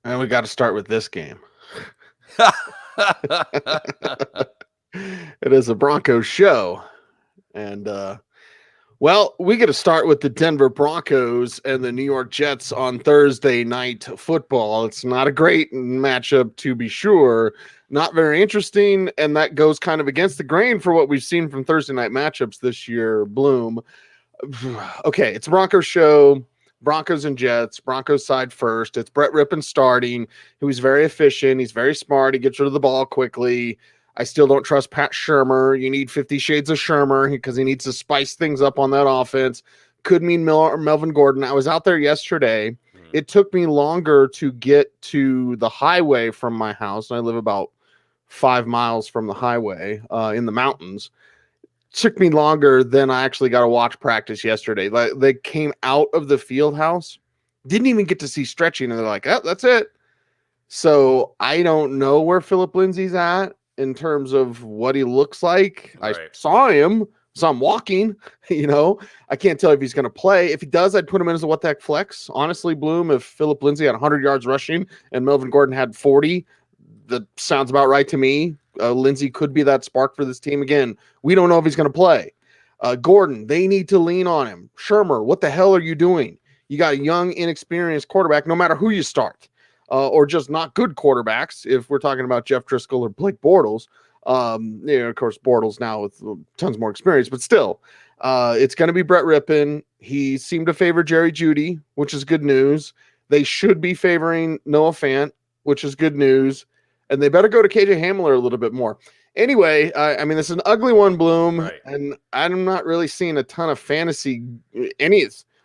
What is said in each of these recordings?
And we got to start with this game. It is a Broncos show. And, well, we get to start with the Denver Broncos and the New York Jets on Thursday night football. It's not a great matchup, to be sure. Not very interesting. And that goes kind of against the grain for what we've seen from Thursday night matchups this year. Bloom. Okay, it's a Broncos show. Broncos and Jets. Broncos side first. It's Brett Rippon starting, who's very efficient. He's very smart. He gets rid of the ball quickly. I still don't trust Pat Shurmur. You need 50 Shades of Shurmur because he needs to spice things up on that offense. Could mean Miller or Melvin Gordon. I was out there yesterday. It took me longer to get to the highway from my house. I live about 5 miles from the highway in the mountains. Took me longer than I actually got to watch practice yesterday. Like, they came out of the field house, didn't even get to see stretching, and they're like, oh, that's it. So I don't know where Philip Lindsay's at in terms of what he looks like. Right. I saw him walking, I can't tell if he's going to play. If he does, I'd put him in as a what the heck flex. Honestly, Bloom, if Philip Lindsay had 100 yards rushing and Melvin Gordon had 40, that sounds about right to me. Lindsay could be that spark for this team. Again, we don't know if he's going to play. Gordon, they need to lean on him. Shurmur, what the hell are you doing? You got a young, inexperienced quarterback, no matter who you start, or just not good quarterbacks. If we're talking about Jeff Driscoll or Blake Bortles, of course, Bortles now with tons more experience, but still, it's going to be Brett Rippon. He seemed to favor Jerry Jeudy, which is good news. They should be favoring Noah Fant, which is good news. And they better go to KJ Hamler a little bit more. Anyway, this is an ugly one, Bloom, right. And I'm not really seeing a ton of fantasy.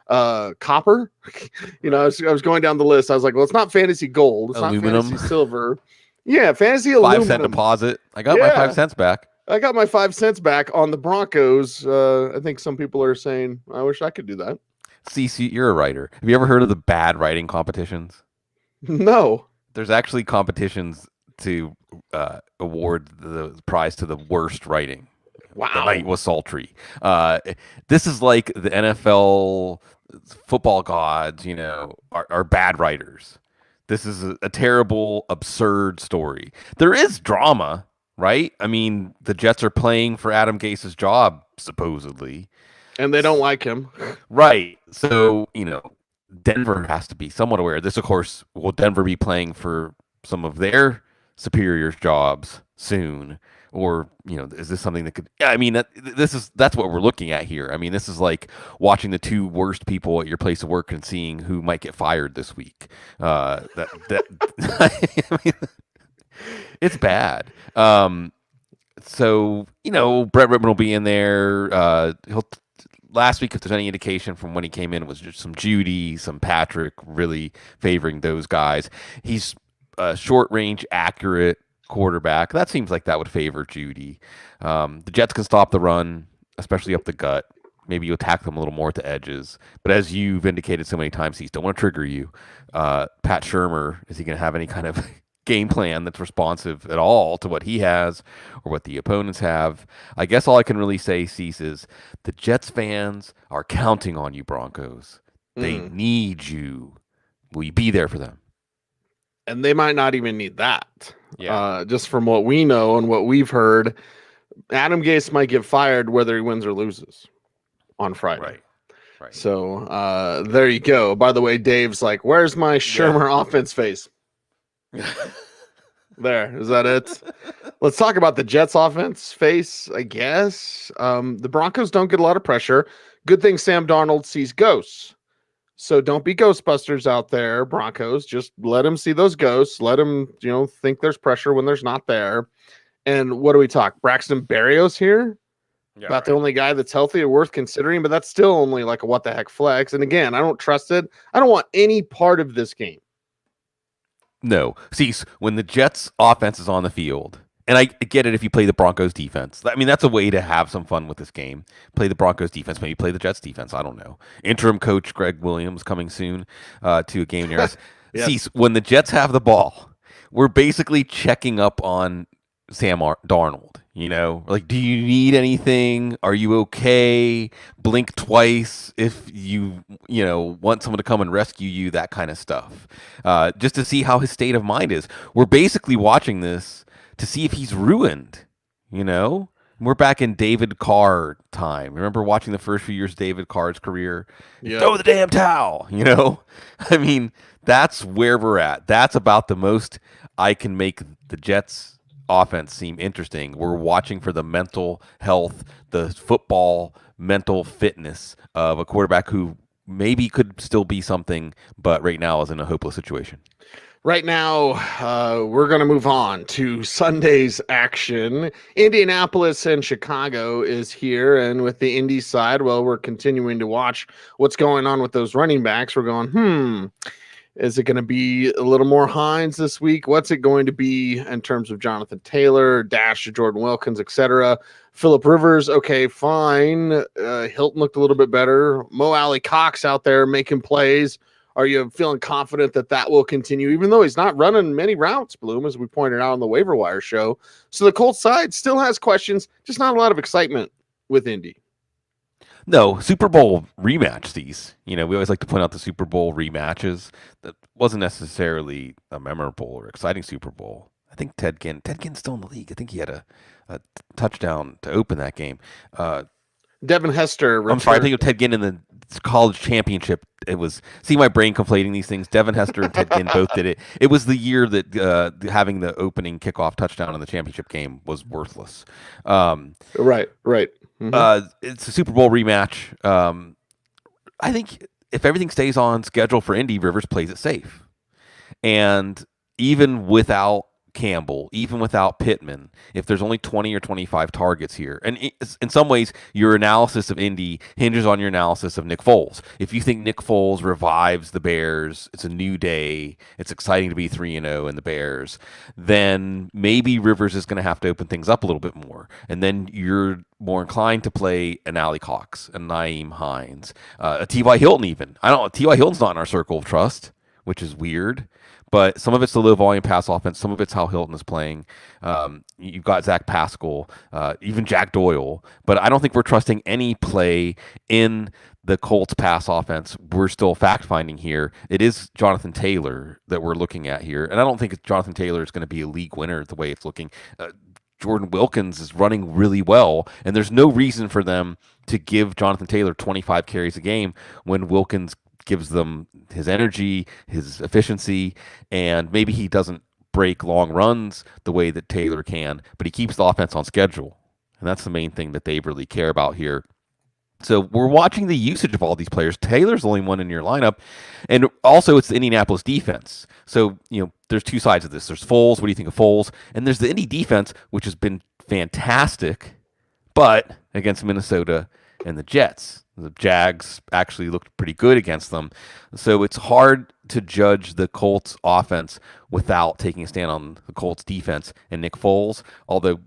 Copper. I was going down the list. I was like, well, it's not fantasy gold. It's aluminum. Not fantasy silver. Yeah, fantasy aluminum. 5 cent deposit. I got my 5 cents back. I got my 5 cents back on the Broncos. I think some people are saying, I wish I could do that. Cecil, you're a writer. Have you ever heard of the bad writing competitions? No. There's actually competitions to award the prize to the worst writing. Wow. The night was sultry. This is like the NFL football gods, are bad writers. This is a terrible, absurd story. There is drama, right? I mean, the Jets are playing for Adam Gase's job, supposedly. And they don't like him. Right. So, Denver has to be somewhat aware. This, of course, will Denver be playing for some of their superiors' jobs soon? Or, is this something that could, that's what we're looking at here. I mean, this is like watching the two worst people at your place of work and seeing who might get fired this week. It's bad. So, Brett Rippon will be in there. Last week, if there's any indication from when he came in, it was just some Jeudy, some Patrick, really favoring those guys. He's a short-range, accurate quarterback. That seems like that would favor Jeudy. The Jets can stop the run, especially up the gut. Maybe you attack them a little more at the edges. But as you've indicated so many times, he don't want to trigger you. Pat Shurmur, is he going to have any kind of game plan that's responsive at all to what he has or what the opponents have? I guess all I can really say, Cease, is the Jets fans are counting on you, Broncos. They need you. Will you be there for them? And they might not even need that. Yeah. Just from what we know and what we've heard, Adam Gase might get fired whether he wins or loses on Friday. Right. So there you go. By the way, Dave's like, where's my Shurmur offense face? There. Is that it? Let's talk about the Jets offense face, I guess. The Broncos don't get a lot of pressure. Good thing Sam Darnold sees ghosts. So don't be Ghostbusters out there, Broncos. Just let him see those ghosts. Let him, think there's pressure when there's not there. And what do we talk? Braxton Berrios here? Yeah, about the only guy that's healthy or worth considering, but that's still only like a what the heck flex. And again, I don't trust it. I don't want any part of this game. No. See, when the Jets offense is on the field, and I get it if you play the Broncos defense. I mean, that's a way to have some fun with this game. Play the Broncos defense, maybe play the Jets defense. I don't know. Interim coach Greg Williams coming soon to a game near us. Yes. See, when the Jets have the ball, we're basically checking up on Sam Darnold. Like, do you need anything? Are you okay? Blink twice if want someone to come and rescue you, that kind of stuff. Just to see how his state of mind is. We're basically watching this to see if he's ruined, you know? We're back in David Carr time. Remember watching the first few years of David Carr's career? Yeah. Throw the damn towel, I mean, that's where we're at. That's about the most I can make the Jets offense seem interesting. We're watching for the mental health, the football mental fitness of a quarterback who maybe could still be something, but right now is in a hopeless situation. Right now, we're going to move on to Sunday's action. Indianapolis and Chicago is here. And with the Indy side, well, we're continuing to watch what's going on with those running backs. We're going, is it going to be a little more Hines this week? What's it going to be in terms of Jonathan Taylor, Dash, Jordan Wilkins, etc.? Phillip Rivers, okay, fine. Hilton looked a little bit better. Mo Alley Cox out there making plays. Are you feeling confident that will continue, even though he's not running many routes, Bloom, as we pointed out on the waiver wire show? So the Colts side still has questions, just not a lot of excitement with Indy. No, Super Bowl rematch these. We always like to point out the Super Bowl rematches. That wasn't necessarily a memorable or exciting Super Bowl. I think Ted Ginn's still in the league. I think he had a touchdown to open that game. Devin Hester. I'm sorry, I think of Ted Ginn in the college championship. It was, see my brain conflating these things. Devin Hester and Ted Ginn both did it. It was the year that having the opening kickoff touchdown in the championship game was worthless. Right. Mm-hmm. It's a Super Bowl rematch. I think if everything stays on schedule for Indy, Rivers plays it safe. And even without Campbell, even without Pittman, if there's only 20 or 25 targets here, and in some ways, your analysis of Indy hinges on your analysis of Nick Foles. If you think Nick Foles revives the Bears, it's a new day, it's exciting to be 3-0 in the Bears, then maybe Rivers is going to have to open things up a little bit more. And then you're more inclined to play an Alley Cox, a Nyheim Hines, a T.Y. Hilton even. T.Y. Hilton's not in our circle of trust, which is weird. But some of it's the low volume pass offense. Some of it's how Hilton is playing. You've got Zach Pascal, even Jack Doyle. But I don't think we're trusting any play in the Colts pass offense. We're still fact finding here. It is Jonathan Taylor that we're looking at here. And I don't think Jonathan Taylor is going to be a league winner the way it's looking. Jordan Wilkins is running really well. And there's no reason for them to give Jonathan Taylor 25 carries a game when Wilkins gives them his energy, his efficiency, and maybe he doesn't break long runs the way that Taylor can, but he keeps the offense on schedule. And that's the main thing that they really care about here. So we're watching the usage of all these players. Taylor's the only one in your lineup. And also it's the Indianapolis defense. So, there's two sides of this. There's Foles. What do you think of Foles? And there's the Indy defense, which has been fantastic, but against Minnesota and the Jets. The Jags actually looked pretty good against them. So it's hard to judge the Colts offense without taking a stand on the Colts defense and Nick Foles. Although,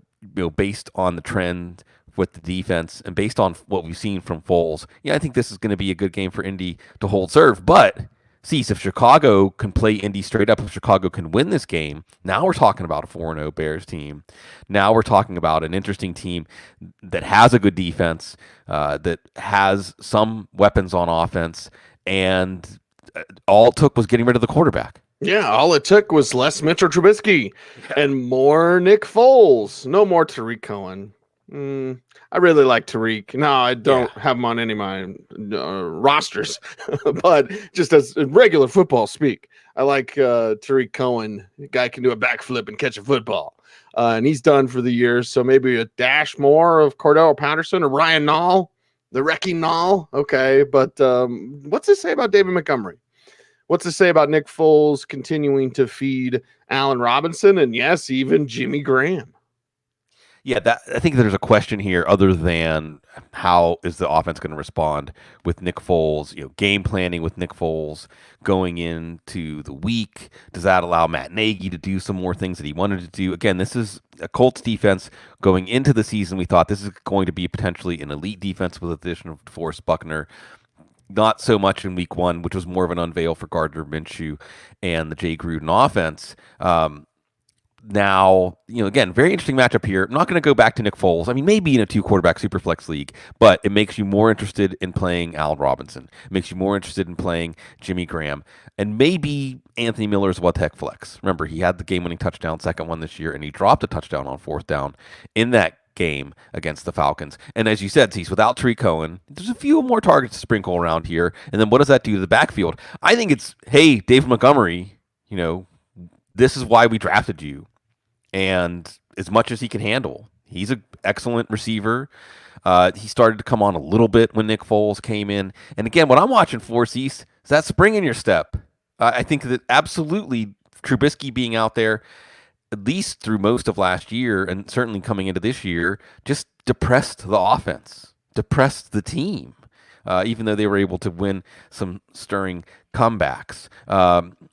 based on the trend with the defense and based on what we've seen from Foles, I think this is going to be a good game for Indy to hold serve. But if Chicago can play Indy straight up, if Chicago can win this game, now we're talking about a 4-0 Bears team. Now we're talking about an interesting team that has a good defense, that has some weapons on offense, and all it took was getting rid of the quarterback. Yeah, all it took was less Mitchell Trubisky and more Nick Foles. No more Tariq Cohen. I really like Tariq. No, I don't have him on any of my rosters, but just as regular football speak, I like Tariq Cohen. The guy can do a backflip and catch a football, and he's done for the year. So maybe a dash more of Cordell Patterson or Ryan Nall, the wrecking Nall. Okay, but what's this say about David Montgomery? What's to say about Nick Foles continuing to feed Allen Robinson and, yes, even Jimmy Graham? Yeah, I think there's a question here other than how is the offense going to respond with Nick Foles, game planning with Nick Foles going into the week. Does that allow Matt Nagy to do some more things that he wanted to do? Again, this is a Colts defense going into the season. We thought this is going to be potentially an elite defense with the addition of DeForest Buckner. Not so much in week one, which was more of an unveil for Gardner Minshew and the Jay Gruden offense. now, again, very interesting matchup here. I'm not going to go back to Nick Foles. I mean, maybe in a 2-quarterback superflex league, but it makes you more interested in playing Allen Robinson. It makes you more interested in playing Jimmy Graham. And maybe Anthony Miller's what the heck flex. Remember, he had the game-winning touchdown, second one this year, and he dropped a touchdown on 4th down in that game against the Falcons. And as you said, Cease, without Tariq Cohen, there's a few more targets to sprinkle around here. And then what does that do to the backfield? I think it's, hey, David Montgomery, this is why we drafted you. And as much as he can handle, he's an excellent receiver. He started to come on a little bit when Nick Foles came in. And again, what I'm watching for, Cease, is that spring in your step. I think that absolutely Trubisky being out there, at least through most of last year and certainly coming into this year, just depressed the offense, depressed the team, even though they were able to win some stirring comebacks.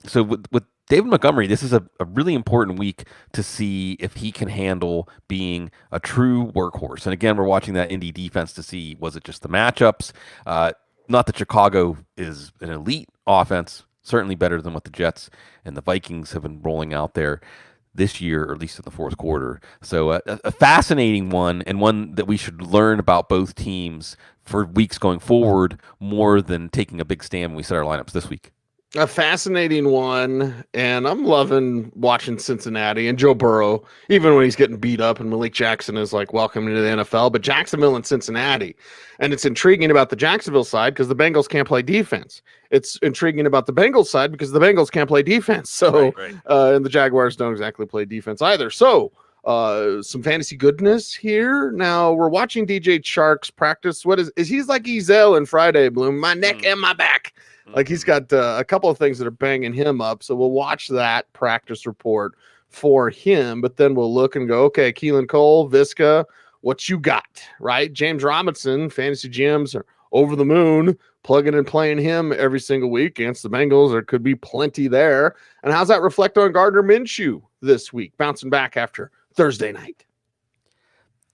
So with David Montgomery, this is a really important week to see if he can handle being a true workhorse. And again, we're watching that Indy defense to see, was it just the matchups? Not that Chicago is an elite offense, certainly better than what the Jets and the Vikings have been rolling out there this year, or at least in the 4th quarter. So a fascinating one, and one that we should learn about both teams for weeks going forward, more than taking a big stand when we set our lineups this week. A fascinating one, and I'm loving watching Cincinnati and Joe Burrow, even when he's getting beat up and Malik Jackson is like welcome to the NFL, but Jacksonville and Cincinnati. And it's intriguing about the Jacksonville side because the Bengals can't play defense. It's intriguing about the Bengals side because the Bengals can't play defense. So, right. And the Jaguars don't exactly play defense either. So, some fantasy goodness here. Now we're watching DJ Chark's practice. What is he's like Ezel and Friday Bloom, my neck and my back. Like he's got a couple of things that are banging him up. So we'll watch that practice report for him, but then we'll look and go, okay, Keelan Cole, Visca, what you got, right? James Robinson, fantasy GMs are over the moon, plugging and playing him every single week against the Bengals. There could be plenty there. And how's that reflect on Gardner Minshew this week, bouncing back after Thursday night?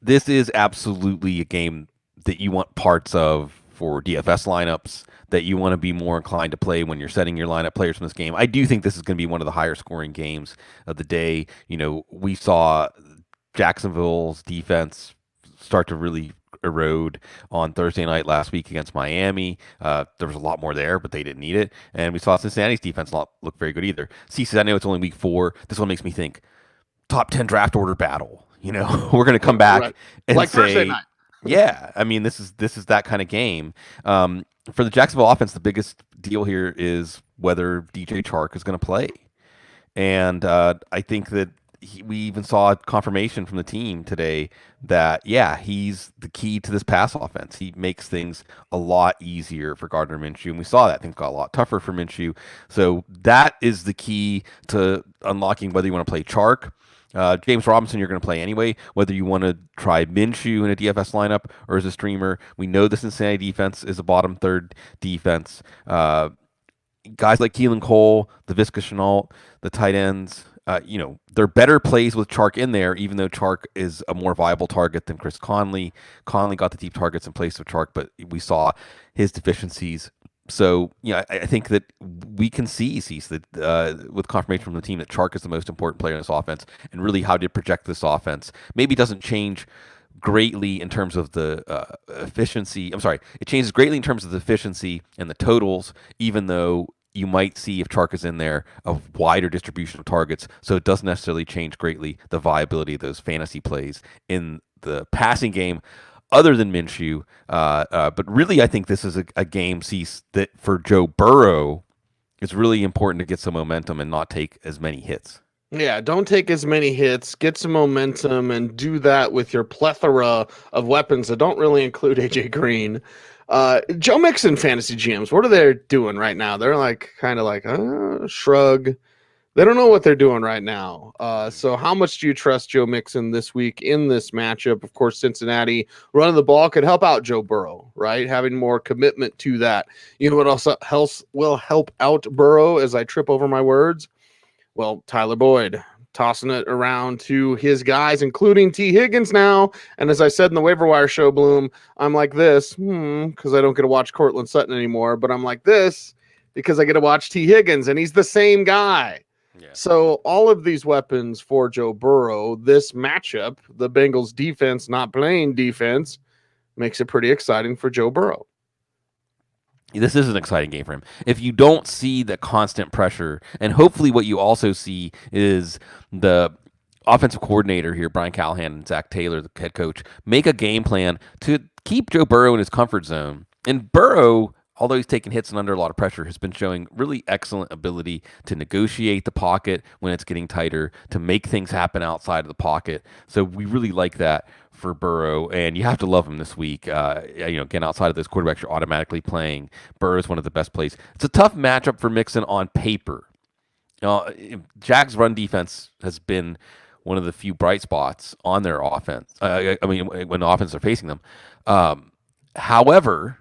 This is absolutely a game that you want parts of for DFS lineups, that you want to be more inclined to play when you're setting your lineup players from this game. I do think this is going to be one of the higher scoring games of the day. We saw Jacksonville's defense start to really erode on Thursday night last week against Miami. There was a lot more there, but they didn't need it. And we saw Cincinnati's defense not look very good either. Cecil, I know it's only week 4. This one makes me think top 10 draft order battle. We're going to come back and like say, Thursday night. Yeah, I mean, this is that kind of game. For the Jacksonville offense, the biggest deal here is whether DJ Chark is going to play. And I think that we even saw confirmation from the team today that, yeah, he's the key to this pass offense. He makes things a lot easier for Gardner Minshew, and we saw that. Things got a lot tougher for Minshew. So that is the key to unlocking whether you want to play Chark. James Robinson, you're going to play anyway, whether you want to try Minshew in a DFS lineup or as a streamer. We know the Cincinnati defense is a bottom third defense. Guys like Keelan Cole, the Visca Chenault, the tight ends, they're better plays with Chark in there, even though Chark is a more viable target than Chris Conley. Conley got the deep targets in place of Chark, but we saw his deficiencies. So, I think that we can see that with confirmation from the team that Chark is the most important player in this offense, and really how to project this offense. Maybe it doesn't change greatly in terms of the efficiency. I'm sorry, it changes greatly in terms of the efficiency and the totals, even though you might see, if Chark is in there, a wider distribution of targets. So it doesn't necessarily change greatly the viability of those fantasy plays in the passing game, other than Minshew. But really, I think this is a game, Cease, that for Joe Burrow, it's really important to get some momentum and not take as many hits. Yeah, don't take as many hits, get some momentum, and do that with your plethora of weapons that don't really include AJ Green. Joe Mixon fantasy GMs, what are they doing right now? They're kind of shrug. They don't know what they're doing right now. So how much do you trust Joe Mixon this week in this matchup? Of course, Cincinnati running the ball could help out Joe Burrow, right? Having more commitment to that. You know what else will help out Burrow as I trip over my words? Well, Tyler Boyd tossing it around to his guys, including T. Higgins now. And as I said in the waiver wire show, Bloom, I'm like this, because I don't get to watch Cortland Sutton anymore, but I'm like this because I get to watch T. Higgins, and he's the same guy. Yeah. So all of these weapons for Joe Burrow, this matchup, the Bengals defense not playing defense, makes it pretty exciting for Joe Burrow. This is an exciting game for him. If you don't see the constant pressure, and hopefully what you also see is the offensive coordinator here, Brian Callahan and Zach Taylor, the head coach, make a game plan to keep Joe Burrow in his comfort zone. And Burrow, although he's taking hits and under a lot of pressure, has been showing really excellent ability to negotiate the pocket when it's getting tighter, to make things happen outside of the pocket. So we really like that for Burrow, and you have to love him this week. Again, outside of those quarterbacks you're automatically playing, Burrow is one of the best plays. It's a tough matchup for Mixon on paper. Jags' run defense has been one of the few bright spots on their offense. When the offense are facing them. However,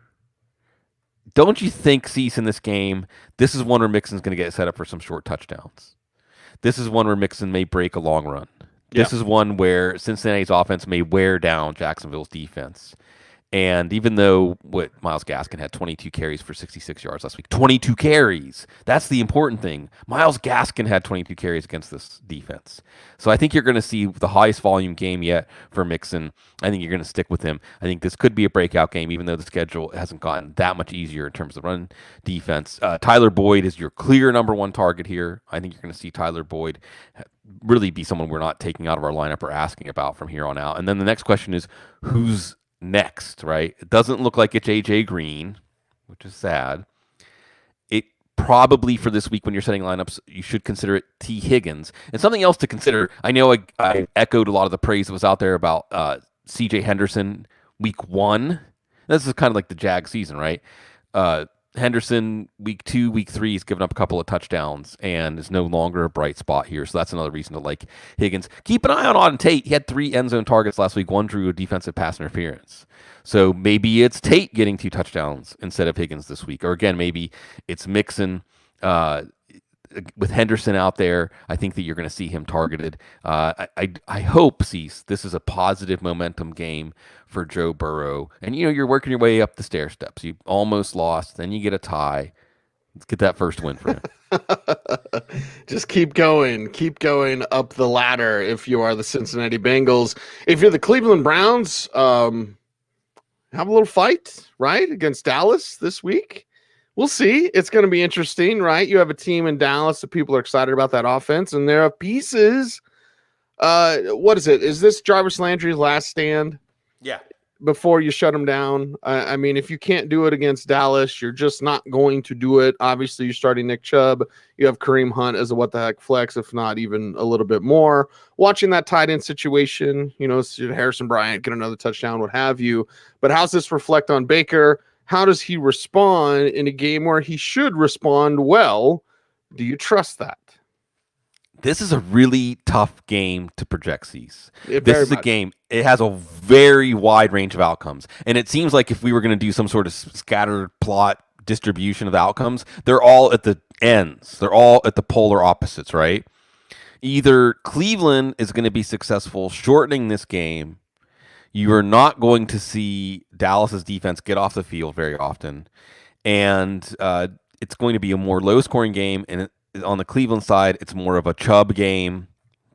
don't you think, Cease, in this game, this is one where Mixon's going to get set up for some short touchdowns? This is one where Mixon may break a long run. This is one where Cincinnati's offense may wear down Jacksonville's defense. And even though Myles Gaskin had 22 carries for 66 yards last week, 22 carries, that's the important thing. Myles Gaskin had 22 carries against this defense. So I think you're going to see the highest volume game yet for Mixon. I think you're going to stick with him. I think this could be a breakout game, even though the schedule hasn't gotten that much easier in terms of run defense. Tyler Boyd is your clear number one target here. I think you're going to see Tyler Boyd really be someone we're not taking out of our lineup or asking about from here on out. And then the next question is, who's next, right? It doesn't look like it's AJ Green, which is sad. It probably for this week when you're setting lineups, you should consider it T. Higgins. And something else to consider, I know I echoed a lot of the praise that was out there about CJ Henderson week 1. This is kind of like the Jag season, right? Henderson, week 2, week 3, he's given up a couple of touchdowns and is no longer a bright spot here. So that's another reason to like Higgins. Keep an eye on Auden Tate. He had 3 end zone targets last week. 1 drew a defensive pass interference. So maybe it's Tate getting 2 touchdowns instead of Higgins this week. Or again, maybe it's Mixon with Henderson out there. I think that you're going to see him targeted. I hope, Cease, this is a positive momentum game for Joe Burrow. And, you're working your way up the stair steps. You almost lost. Then you get a tie. Let's get that first win for him. Just keep going up the ladder if you are the Cincinnati Bengals. If you're the Cleveland Browns, have a little fight, right, against Dallas this week. We'll see. It's going to be interesting, right? You have a team in Dallas that people are excited about that offense, and there are pieces. What is it? Is this Jarvis Landry's last stand? Yeah. Before you shut him down. I mean, if you can't do it against Dallas, you're just not going to do it. Obviously, you're starting Nick Chubb. You have Kareem Hunt as a what-the-heck flex, if not even a little bit more. Watching that tight end situation, should Harrison Bryant get another touchdown, what have you. But how's this reflect on Baker? How does he respond in a game where he should respond well? Do you trust that? This is a really tough game to project, Cease. This is a game. It has a very wide range of outcomes. And it seems like if we were going to do some sort of scattered plot distribution of outcomes, they're all at the ends. They're all at the polar opposites, right? Either Cleveland is going to be successful shortening this game. You are not going to see Dallas's defense get off the field very often. And it's going to be a more low-scoring game. And on the Cleveland side, it's more of a Chubb game,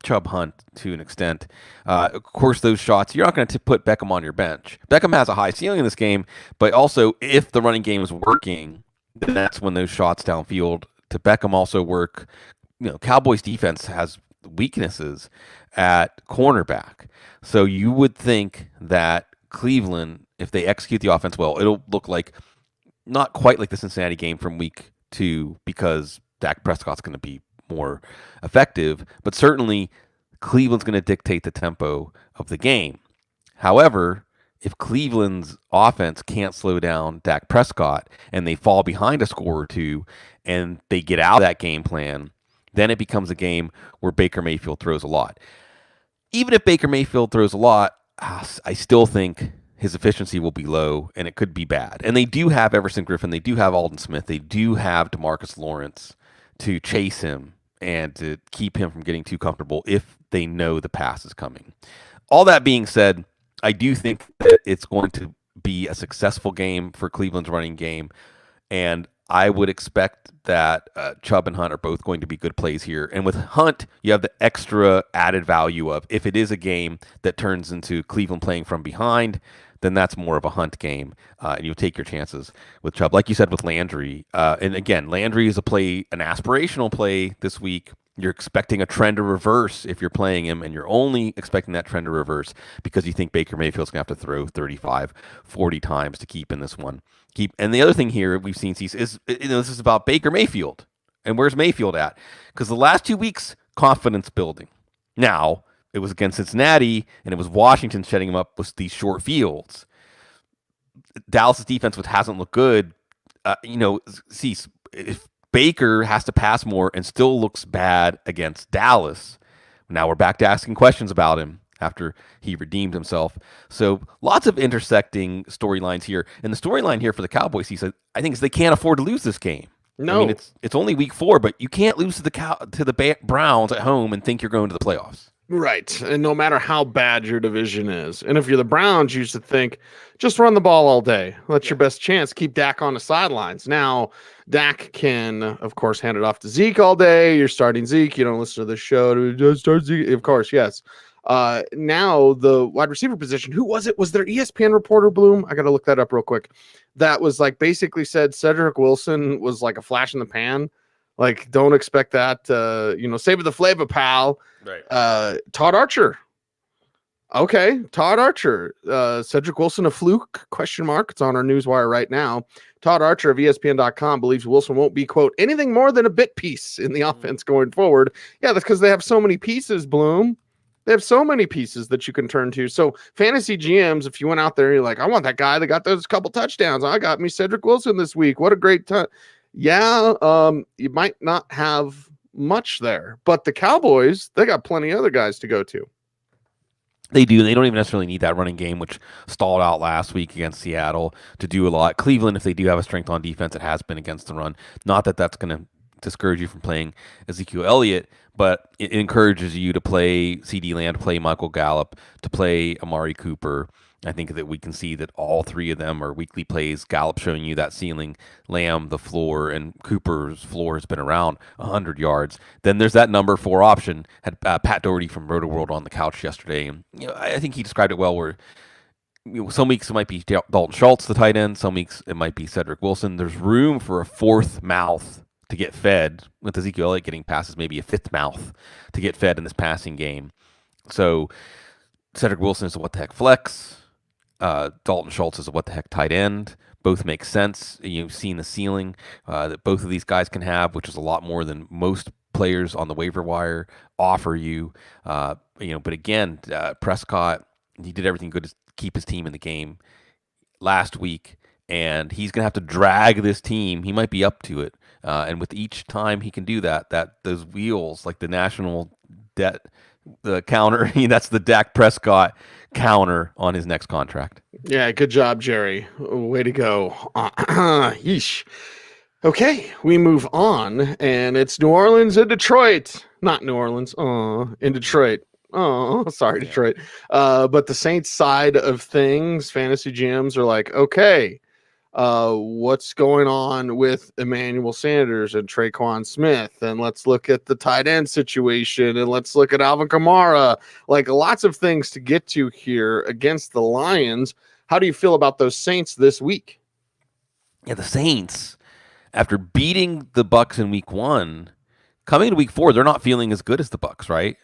Chubb Hunt to an extent. Of course, those shots, you're not going to put Beckham on your bench. Beckham has a high ceiling in this game, but also if the running game is working, then that's when those shots downfield to Beckham also work. Cowboys defense has weaknesses at cornerback. So you would think that Cleveland, if they execute the offense well, it'll look like not quite like the Cincinnati game from week 2 because Dak Prescott's going to be more effective, but certainly Cleveland's going to dictate the tempo of the game. However, if Cleveland's offense can't slow down Dak Prescott and they fall behind a score or two and they get out of that game plan, then it becomes a game where Baker Mayfield throws a lot. Even if Baker Mayfield throws a lot, I still think his efficiency will be low and it could be bad. And they do have Everson Griffin. They do have Alden Smith. They do have DeMarcus Lawrence to chase him and to keep him from getting too comfortable if they know the pass is coming. All that being said, I do think that it's going to be a successful game for Cleveland's running game. And I would expect that Chubb and Hunt are both going to be good plays here. And with Hunt, you have the extra added value of if it is a game that turns into Cleveland playing from behind, then that's more of a Hunt game. And you take your chances with Chubb. Like you said with Landry. And again, Landry is an aspirational play this week. You're expecting a trend to reverse if you're playing him, and you're only expecting that trend to reverse because you think Baker Mayfield's going to have to throw 35, 40 times to keep in this one. And the other thing here we've seen is this is about Baker Mayfield. And where's Mayfield at? Because the last 2 weeks, confidence building. Now, it was against Cincinnati, and it was Washington setting him up with these short fields. Dallas' defense, which hasn't looked good, if Baker has to pass more and still looks bad against Dallas. Now we're back to asking questions about him after he redeemed himself. So lots of intersecting storylines here. And the storyline here for the Cowboys, I think, is they can't afford to lose this game. No. I mean, it's only week 4, but you can't lose to the Browns at home and think you're going to the playoffs. Right. And no matter how bad your division is. And if you're the Browns, you should think, just run the ball all day. That's your best chance. Keep Dak on the sidelines. Now, Dak can, of course, hand it off to Zeke all day. You're starting Zeke. You don't listen to the show to just start Zeke. Of course, yes. Now, the wide receiver position, who was it? Was there ESPN reporter, Bloom? I got to look that up real quick. That was basically said Cedric Wilson was like a flash in the pan. Don't expect that, save the flavor, pal. Right. Todd Archer. Okay, Todd Archer. Cedric Wilson a fluke? ? It's on our newswire right now. Todd Archer of ESPN.com believes Wilson won't be, quote, anything more than a bit piece in the offense going forward. Yeah, that's because they have so many pieces, Bloom. They have so many pieces that you can turn to. So fantasy GMs, if you went out there, you're like, I want that guy that got those couple touchdowns. I got me Cedric Wilson this week. What a great time. Yeah, you might not have much there. But the Cowboys, they got plenty of other guys to go to. They do. They don't even necessarily need that running game, which stalled out last week against Seattle, to do a lot. Cleveland, if they do have a strength on defense, it has been against the run. Not that that's going to discourage you from playing Ezekiel Elliott, but it encourages you to play CD Lamb, to play Michael Gallup, to play Amari Cooper. I think that we can see that all three of them are weekly plays. Gallup showing you that ceiling, Lamb the floor, and Cooper's floor has been around 100 yards. Then there's that number 4 option. Had Pat Doherty from Roto World on the couch yesterday, and I think he described it well. Where some weeks it might be Dalton Schultz, the tight end. Some weeks it might be Cedric Wilson. There's room for a fourth mouth to get fed, with Ezekiel Elliott getting passes, maybe a fifth mouth to get fed in this passing game. So Cedric Wilson is a what the heck flex. Dalton Schultz is a what the heck tight end. Both make sense. You've seen the ceiling that both of these guys can have, which is a lot more than most players on the waiver wire offer you. But again, Prescott, he did everything good to keep his team in the game last week, and he's going to have to drag this team. He might be up to it, and with each time he can do that those wheels, like the national debt, the counter, that's the Dak Prescott counter on his next contract. Yeah, good job, Jerry. Way to go. Yeesh. Okay, we move on, and it's New Orleans and Detroit. Not New Orleans. In Detroit. Oh, sorry, Detroit. But the Saints side of things, fantasy GMs are like, okay, what's going on with Emmanuel Sanders and Traquan Smith? And let's look at the tight end situation, and let's look at Alvin Kamara. Lots of things to get to here against the Lions. How do you feel about those Saints this week? Yeah, the Saints, after beating the Bucs in week 1, coming to week 4, they're not feeling as good as the Bucs, right?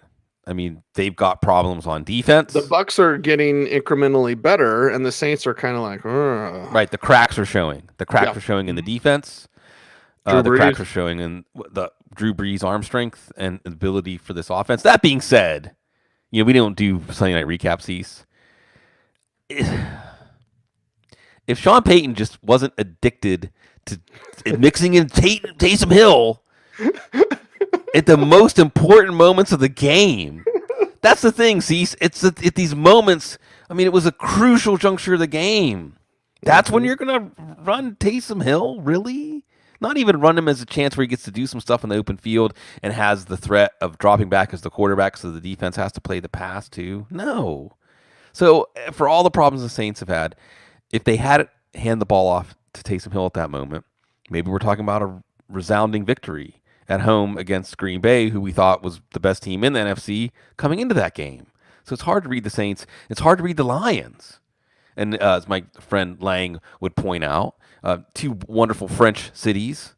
I mean, they've got problems on defense. The Bucs are getting incrementally better, and the Saints are kind of like, ugh. Right. The cracks are showing. The cracks are showing in the defense. The cracks are showing in the Drew Brees' arm strength and ability for this offense. That being said, we don't do Sunday night recaps. If Sean Payton just wasn't addicted to mixing in Taysom Hill at the most important moments of the game. That's the thing, Cease. It's at these moments. I mean, it was a crucial juncture of the game. That's when you're going to run Taysom Hill? Really? Not even run him as a chance where he gets to do some stuff in the open field and has the threat of dropping back as the quarterback so the defense has to play the pass too? No. So for all the problems the Saints have had, if they had hand the ball off to Taysom Hill at that moment, Maybe we're talking about a resounding victory at home against Green Bay, who we thought was the best team in the NFC coming into that game. So it's hard to read the Saints. It's hard to read the Lions. And as my friend Lang would point out, two wonderful French cities,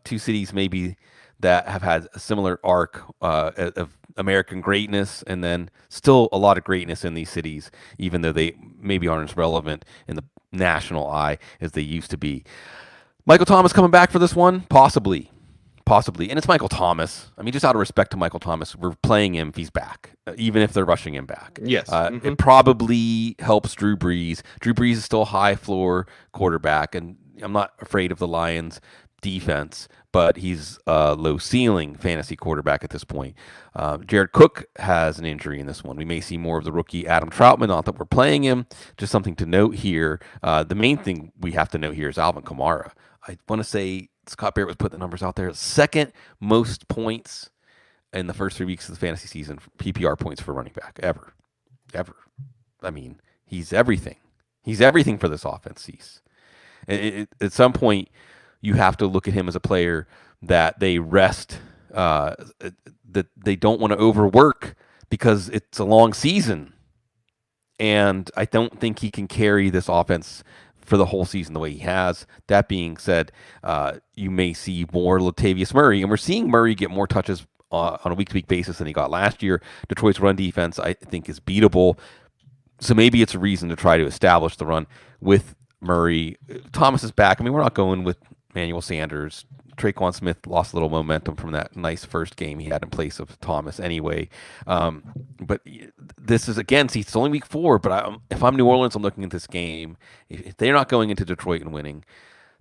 two cities maybe that have had a similar arc of American greatness, and then still a lot of greatness in these cities, even though they maybe aren't as relevant in the national eye as they used to be. Michael Thomas coming back for this one? Possibly. And it's Michael Thomas. I mean, just out of respect to Michael Thomas, we're playing him if he's back, even if they're rushing him back. Yes. It probably helps Drew Brees. Drew Brees is still a high floor quarterback, and I'm not afraid of the Lions' defense, but he's a low ceiling fantasy quarterback at this point. Jared Cook has an injury in this one. We may see more of the rookie Adam Troutman, not that we're playing him. Just something to note here. The main thing we have to note here is Alvin Kamara. I want to say Scott Barrett was putting the numbers out there. Second most points in the first 3 weeks of the fantasy season, PPR points for running back, ever. I mean, he's everything. He's everything for this offense, Cease. At some point, you have to look at him as a player that they rest, that they don't want to overwork because it's a long season. And I don't think he can carry this offense for the whole season the way he has. That being said, you may see more Latavius Murray, and we're seeing Murray get more touches on a week-to-week basis than he got last year. Detroit's run defense, I think, is beatable. So maybe it's a reason to try to establish the run with Murray. Thomas is back. I mean, we're not going with Manuel Sanders. Traquan Smith lost a little momentum from that nice first game he had in place of Thomas anyway. But this is, again, see, it's only week 4, but if I'm New Orleans, I'm looking at this game. If they're not going into Detroit and winning,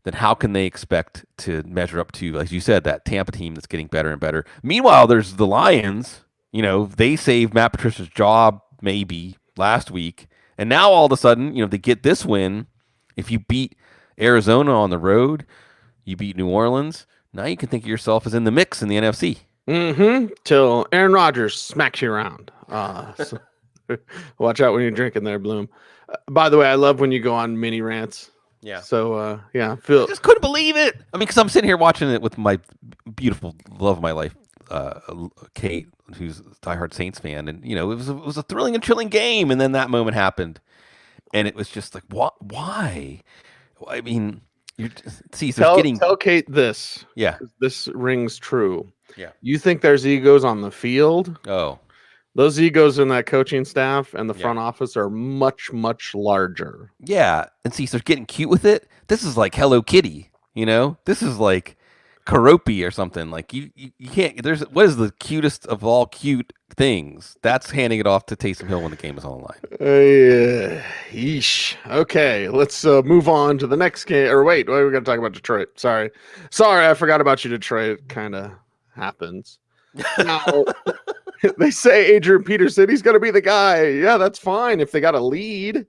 then how can they expect to measure up to, like you said, that Tampa team that's getting better and better? Meanwhile, there's the Lions. You know, they saved Matt Patricia's job maybe last week, and now all of a sudden, you know, they get this win. If you beat Arizona on the road, you beat New Orleans, now you can think of yourself as in the mix in the NFC. Till Aaron Rodgers smacks you around. So watch out when you're drinking there, Bloom. By the way, I love when you go on mini rants. Yeah. So, Phil. I just couldn't believe it. I mean, because I'm sitting here watching it with my beautiful love of my life, Kate, who's a diehard Saints fan. And, you know, it was a thrilling and chilling game. And then that moment happened. And it was just like, what? Why? I mean... Tell Kate this. Yeah. This rings true. Yeah. You think there's egos on the field? Oh. Those egos in that coaching staff and the front office are much, much larger. Yeah. And they're getting cute with it. This is like Hello Kitty, you know? This is like Karopi or something. Like you can't, what is the cutest of all cute things? That's handing it off to Taysom Hill when the game is on the line. Yeesh. Okay, let's move on to the next game. Or wait, we're going to talk about Detroit. Sorry, I forgot about you, Detroit. It kind of happens. Now, they say Adrian Peterson, he's going to be the guy. Yeah, that's fine if they got a lead.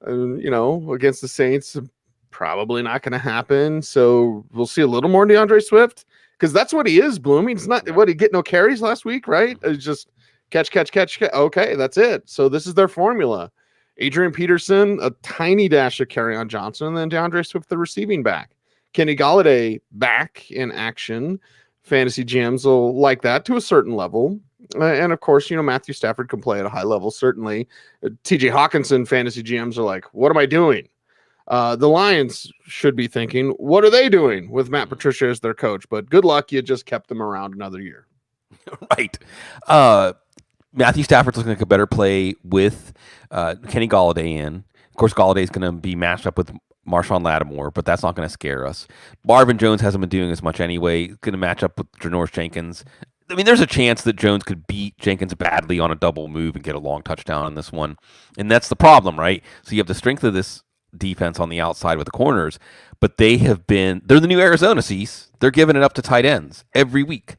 You know, against the Saints, probably not going to happen. So we'll see a little more DeAndre Swift because that's what he is, Bloom. He's not what he get no carries last week, right? It's just catch. Okay, that's it. So this is their formula. Adrian Peterson, a tiny dash of Kerryon Johnson, and then DeAndre Swift, the receiving back. Kenny Golladay back in action. Fantasy GMs will like that to a certain level. And of course, you know, Matthew Stafford can play at a high level, certainly. TJ Hawkinson fantasy GMs are like, what am I doing? The Lions should be thinking, what are they doing with Matt Patricia as their coach? But good luck, you just kept them around another year. Right. Matthew Stafford's looking like a better play with Kenny Golladay in. Of course, Galladay's going to be matched up with Marshawn Lattimore, but that's not going to scare us. Marvin Jones hasn't been doing as much anyway. Going to match up with Janoris Jenkins. I mean, there's a chance that Jones could beat Jenkins badly on a double move and get a long touchdown on this one. And that's the problem, right? So you have the strength of this defense on the outside with the corners, but they're the new Arizona Cease. They're giving it up to tight ends every week.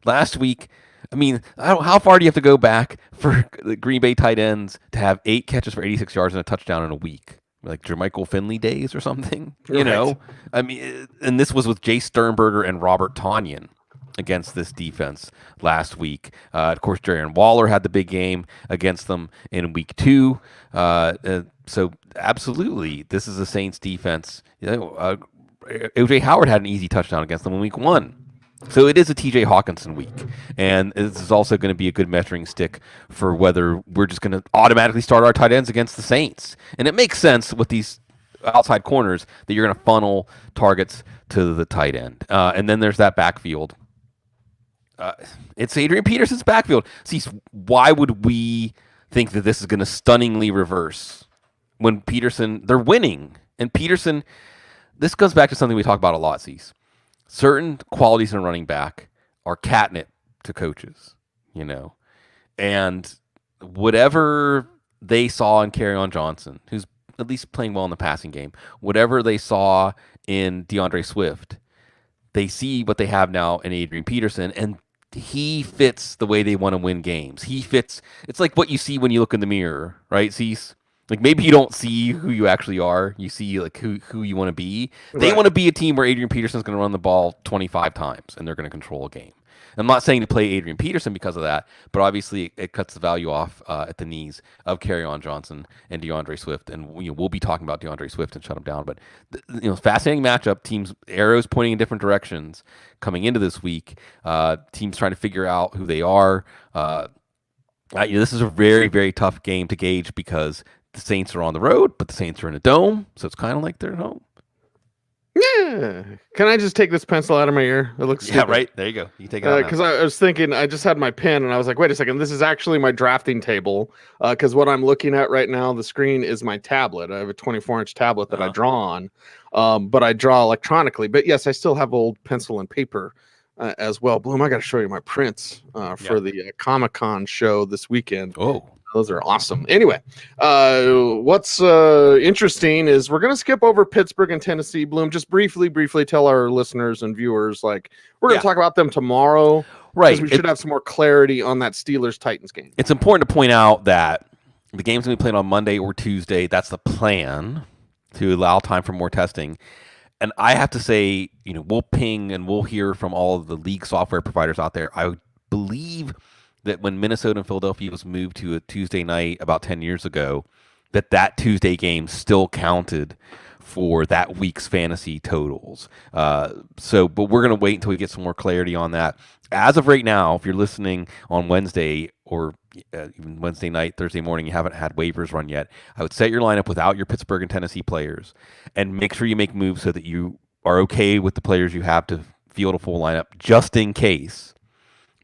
Last week, I mean, how far do you have to go back for the Green Bay tight ends to have 8 catches for 86 yards and a touchdown in a week? Like Jermichael Finley days or something, you know? I mean, and this was with Jay Sternberger and Robert Tonyan against this defense last week. Of course, Jaren Waller had the big game against them in week 2. So absolutely, this is the Saints defense. You know, O.J. Howard had an easy touchdown against them in week 1. So it is a T.J. Hawkinson week. And this is also going to be a good measuring stick for whether we're just going to automatically start our tight ends against the Saints. And it makes sense with these outside corners that you're going to funnel targets to the tight end. And then there's that backfield. It's Adrian Peterson's backfield. See, why would we think that this is going to stunningly reverse when Peterson, they're winning. And Peterson, this goes back to something we talk about a lot, Cease. Certain qualities in a running back are catnip to coaches, and whatever they saw in Kerryon Johnson, who's at least playing well in the passing game, whatever they saw in DeAndre Swift, they see what they have now in Adrian Peterson, and he fits the way they want to win games. He fits. It's like what you see when you look in the mirror, right, Cease? Like maybe you don't see who you actually are. You see like who you want to be. They want to be a team where Adrian Peterson's going to run the ball 25 times and they're going to control a game. I'm not saying to play Adrian Peterson because of that, but obviously it cuts the value off at the knees of Kerryon Johnson and DeAndre Swift. And we'll be talking about DeAndre Swift and shut him down. But fascinating matchup. Teams arrows pointing in different directions coming into this week. Teams trying to figure out who they are. This is a very, very tough game to gauge because the Saints are on the road, but the Saints are in a dome, so it's kind of like they're at home. Yeah. Can I just take this pencil out of my ear? It looks stupid. Right. There you go. You take it out because I was thinking, I just had my pen, and I was like, wait a second, this is actually my drafting table. Because what I'm looking at right now, the screen is my tablet. I have a 24-inch tablet that I draw on, but I draw electronically. But yes, I still have old pencil and paper as well. Bloom, I got to show you my prints for the Comic-Con show this weekend. Oh. Those are awesome. Anyway, what's interesting is we're going to skip over Pittsburgh and Tennessee. Bloom, just briefly tell our listeners and viewers, like, we're going to talk about them tomorrow. Right. Because we should have some more clarity on that Steelers-Titans game. It's important to point out that the game's going to be played on Monday or Tuesday. That's the plan to allow time for more testing. And I have to say, we'll ping and we'll hear from all of the league software providers out there. I believe that when Minnesota and Philadelphia was moved to a Tuesday night about 10 years ago, that Tuesday game still counted for that week's fantasy totals. But we're going to wait until we get some more clarity on that. As of right now, if you're listening on Wednesday or even Wednesday night, Thursday morning, you haven't had waivers run yet, I would set your lineup without your Pittsburgh and Tennessee players and make sure you make moves so that you are okay with the players you have to field a full lineup just in case.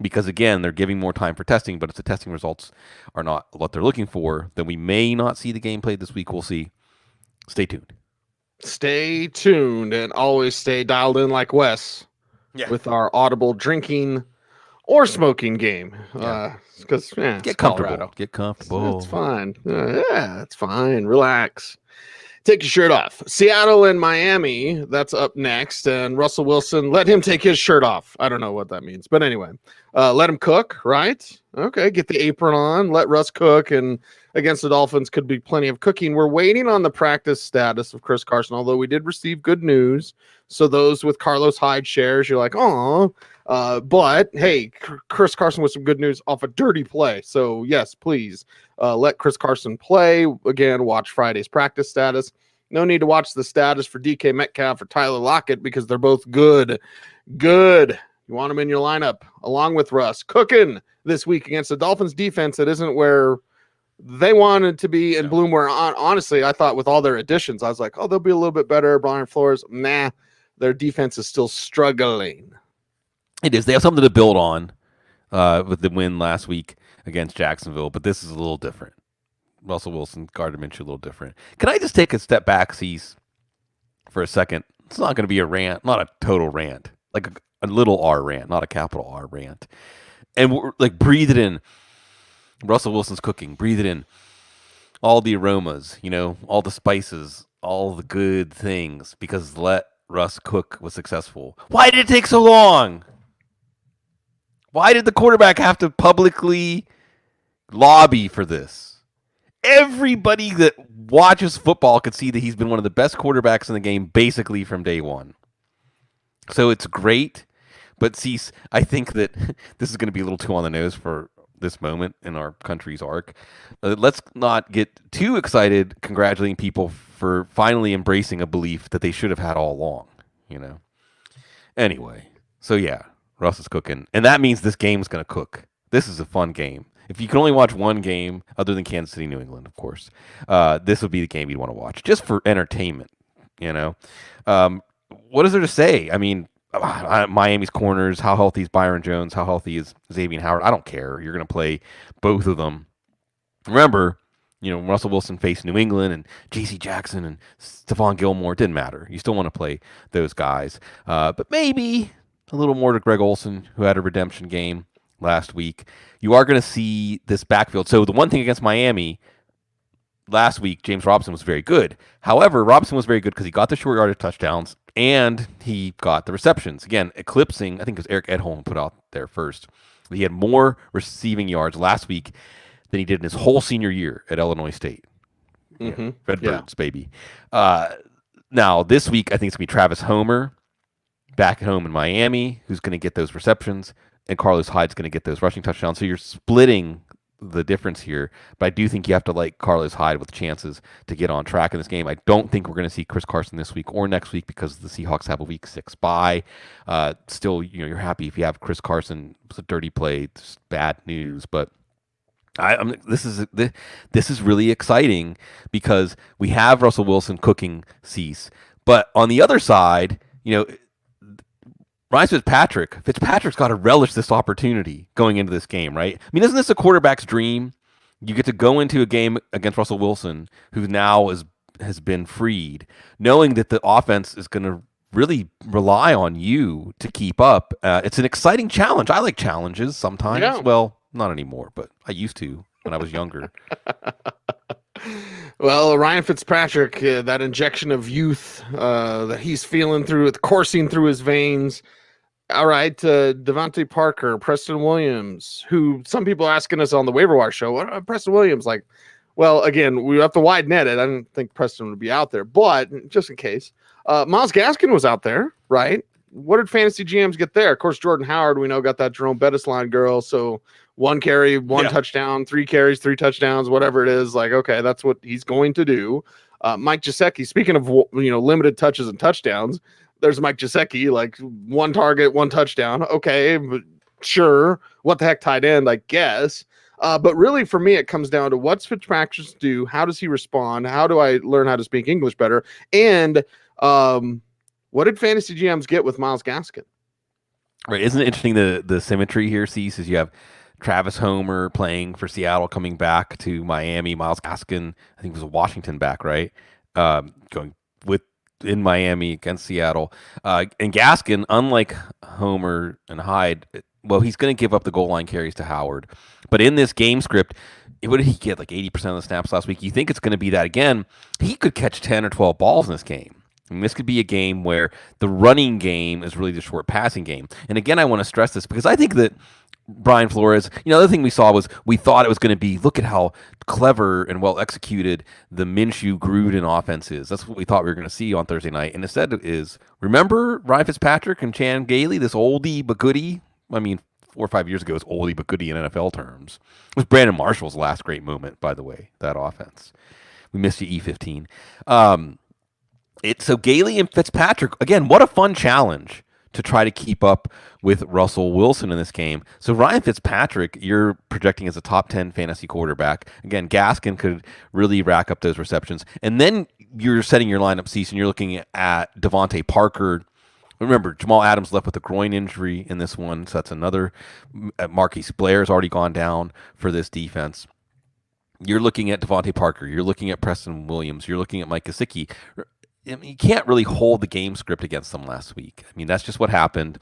Because, again, they're giving more time for testing, but if the testing results are not what they're looking for, then we may not see the game played this week. We'll see. Stay tuned. Stay tuned and always stay dialed in like Wes with our Audible drinking or smoking game. Because, get comfortable. Colorado. Get comfortable. It's fine. It's fine. Relax. Take your shirt off. Seattle and Miami, that's up next. And Russell Wilson, let him take his shirt off. I don't know what that means. But anyway, let him cook, right? Okay, get the apron on. Let Russ cook. And against the Dolphins could be plenty of cooking. We're waiting on the practice status of Chris Carson, although we did receive good news. So those with Carlos Hyde shares, you're like, oh. But, hey, Chris Carson with some good news off a dirty play. So, yes, please let Chris Carson play. Again, watch Friday's practice status. No need to watch the status for DK Metcalf or Tyler Lockett because they're both good. Good. You want them in your lineup along with Russ. Cooking this week against the Dolphins defense that isn't where they wanted to be. And Bloom, where honestly, I thought with all their additions, I was like, oh, they'll be a little bit better. Brian Flores, nah. Their defense is still struggling. It is. They have something to build on with the win last week against Jacksonville, but this is a little different. Russell Wilson, Gardner Minshew, a little different. Can I just take a step back, Cease, for a second? It's not going to be a rant, not a total rant, like a little R rant, not a capital R rant. And we're, like, breathe it in. Russell Wilson's cooking. Breathe it in. All the aromas, all the spices, all the good things, because let Russ cook was successful. Why did it take so long? Why did the quarterback have to publicly lobby for this? Everybody that watches football could see that he's been one of the best quarterbacks in the game basically from day one. So it's great, but Cease, I think that this is going to be a little too on the nose for this moment in our country's arc. Let's not get too excited congratulating people for finally embracing a belief that they should have had all along. you know. Anyway, so yeah, Russ is cooking, and that means this game's going to cook. This is a fun game. If you can only watch one game other than Kansas City, New England, of course, this would be the game you'd want to watch just for entertainment. You know, what is there to say? I mean, Miami's corners. How healthy is Byron Jones? How healthy is Xavier Howard? I don't care. You're going to play both of them. Remember, Russell Wilson faced New England and J.C. Jackson and Stephon Gilmore. It didn't matter. You still want to play those guys. But maybe a little more to Greg Olsen, who had a redemption game last week. You are going to see this backfield. So the one thing against Miami last week, James Robinson was very good. However, Robinson was very good because he got the short yardage touchdowns and he got the receptions. Again, eclipsing, I think it was Eric Edholm put out there first. He had more receiving yards last week than he did in his whole senior year at Illinois State. Mm-hmm. Redbirds, baby. Now, this week, I think it's going to be Travis Homer back at home in Miami, who's going to get those receptions, and Carlos Hyde's going to get those rushing touchdowns. So you're splitting the difference here, but I do think you have to like Carlos Hyde with chances to get on track in this game. I don't think we're going to see Chris Carson this week or next week because the Seahawks have a week 6 bye. Still, you're happy if you have Chris Carson. It's a dirty play. It's bad news, but this is really exciting because we have Russell Wilson cooking Cease, but on the other side, Ryan Fitzpatrick's got to relish this opportunity going into this game, right? I mean, isn't this a quarterback's dream? You get to go into a game against Russell Wilson, who now has been freed, knowing that the offense is going to really rely on you to keep up. It's an exciting challenge. I like challenges sometimes. Yeah. Well, not anymore, but I used to when I was younger. Well, Ryan Fitzpatrick, that injection of youth that he's feeling coursing through his veins. All right, Devontae Parker, Preston Williams, who some people asking us on the waiver wire show, what Preston Williams like? Well, again, we have to wide net it. I didn't think Preston would be out there, but just in case. Myles Gaskin was out there, right? What did fantasy GMs get there? Of course, Jordan Howard, we know, got that Jerome Bettis line girl, so 1 carry, 1 touchdown, 3 carries, 3 touchdowns, whatever it is. Like, okay, that's what he's going to do. Mike Gesicki, speaking of limited touches and touchdowns, there's Mike Gesicki, like 1 target, 1 touchdown. Okay, but sure. What the heck, tight end, I guess. But really, for me, it comes down to what's Fitzpatrick do? How does he respond? How do I learn how to speak English better? And what did fantasy GMs get with Myles Gaskin? Right, isn't it interesting the symmetry here? Cease is you have Travis Homer playing for Seattle, coming back to Miami. Myles Gaskin, I think, was a Washington back, right? Going in Miami against Seattle. And Gaskin, unlike Homer and Hyde, well, he's going to give up the goal line carries to Howard. But in this game script, what did he get? Like 80% of the snaps last week. You think it's going to be that again? He could catch 10 or 12 balls in this game. I mean, this could be a game where the running game is really the short passing game. And again, I want to stress this because I think that Brian Flores, the other thing we saw was we thought it was going to be, look at how clever and well executed the Minshew Gruden offense is. That's what we thought we were going to see on Thursday night. And instead is, remember Ryan Fitzpatrick and Chan Gailey, this oldie but goodie? I mean, 4 or 5 years ago, it was oldie but goodie in NFL terms. It was Brandon Marshall's last great moment, by the way, that offense. We missed you, E15. So Gailey and Fitzpatrick, again, what a fun challenge to try to keep up with Russell Wilson in this game. So Ryan Fitzpatrick, you're projecting as a top 10 fantasy quarterback. Again, Gaskin could really rack up those receptions. And then you're setting your lineup, Cease, and you're looking at Devontae Parker. Remember, Jamal Adams left with a groin injury in this one, so that's another. Marquise Blair's already gone down for this defense. You're looking at Devontae Parker. You're looking at Preston Williams. You're looking at Mike Gesicki. I mean, you can't really hold the game script against them last week. I mean, that's just what happened.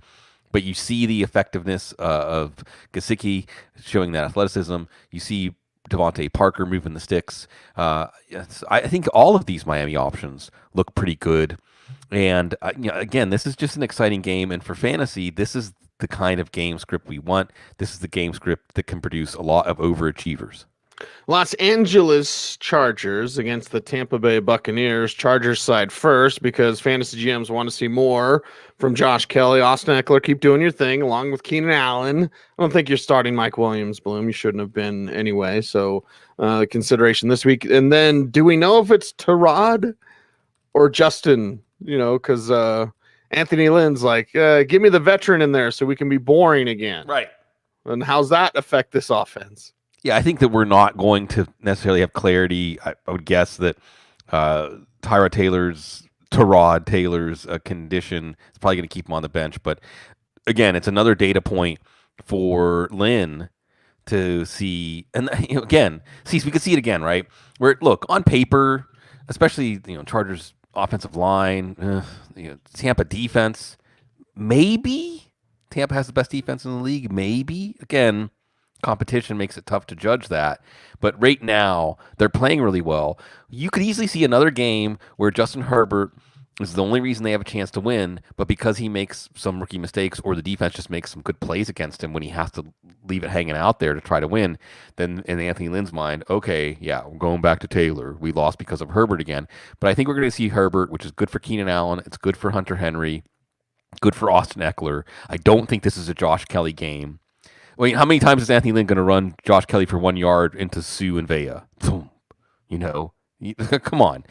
But you see the effectiveness of Gesicki showing that athleticism. You see Devontae Parker moving the sticks. I think all of these Miami options look pretty good. And again, this is just an exciting game. And for fantasy, this is the kind of game script we want. This is the game script that can produce a lot of overachievers. Los Angeles Chargers against the Tampa Bay Buccaneers. Chargers side first because fantasy GMs want to see more from Josh Kelly. Austin Eckler, keep doing your thing along with Keenan Allen. I don't think you're starting Mike Williams, Bloom. You shouldn't have been anyway. So consideration this week. And then do we know if it's Tyrod or Justin? Because Anthony Lynn's like, give me the veteran in there so we can be boring again. Right. And how's that affect this offense? Yeah, I think that we're not going to necessarily have clarity. I would guess that Tyrod Taylor's condition is probably going to keep him on the bench. But again, it's another data point for Lynn to see. And again, we can see it again, right? Where look on paper, especially Chargers offensive line, Tampa defense. Maybe Tampa has the best defense in the league. Maybe again. Competition makes it tough to judge that. But right now, they're playing really well. You could easily see another game where Justin Herbert is the only reason they have a chance to win, but because he makes some rookie mistakes or the defense just makes some good plays against him when he has to leave it hanging out there to try to win, then in Anthony Lynn's mind, okay, yeah, we're going back to Taylor. We lost because of Herbert again. But I think we're going to see Herbert, which is good for Keenan Allen. It's good for Hunter Henry, good for Austin Eckler. I don't think this is a Josh Kelly game. Wait, how many times is Anthony Lynn going to run Josh Kelly for 1 yard into Sue and Vea? Come on.